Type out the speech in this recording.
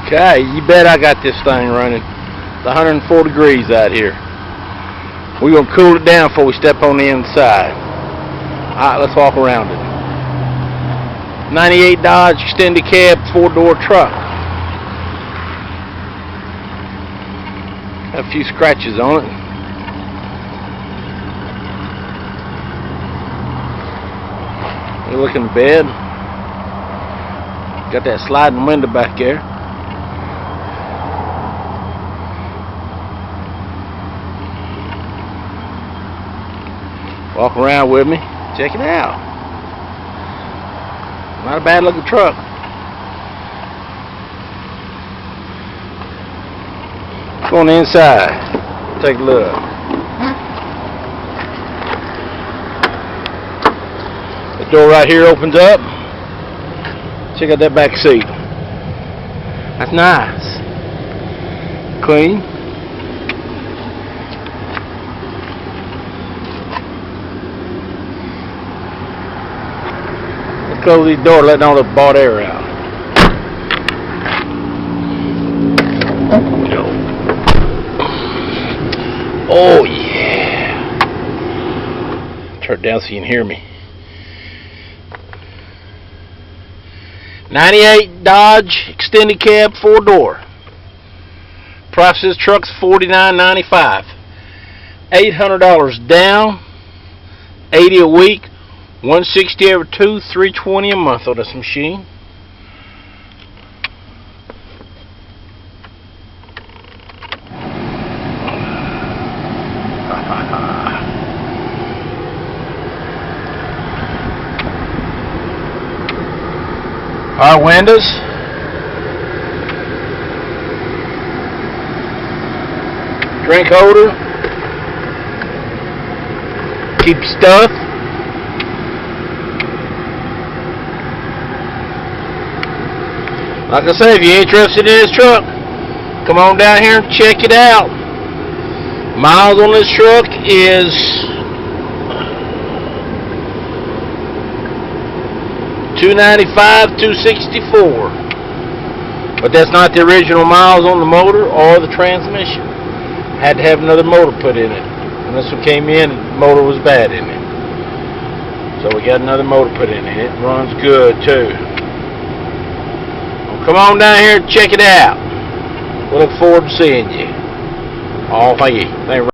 Okay, you bet I got this thing running. It's 104 degrees out here. We're going to cool it down before we step on the inside. Alright, let's walk around it. 98 Dodge extended cab 4-door truck. Got a few scratches on it. You look in the bed. Got that sliding window back there. Walk around with me. Check it out. Not a bad looking truck. Go on the inside. Take a look. The door right here opens up. Check out that back seat. That's nice. Clean. Let's close the door, letting all the bought air out. Oh yeah. Turn it down so you can hear me. 98 Dodge extended cab 4-door. Price of this truck's $49.95. $800 down, $80 a week, $160 every 2, $320 a month on this machine. Our windows, drink holder, keep stuff. Like I say, if you're interested in this truck, come on down here and check it out. Miles on this truck is 295, 264. But that's not the original miles on the motor or the transmission. Had to have another motor put in it. When this one came in, the motor was bad in it. So we got another motor put in it. It runs good too. Well, come on down here and check it out. We look forward to seeing you. Oh, thank you.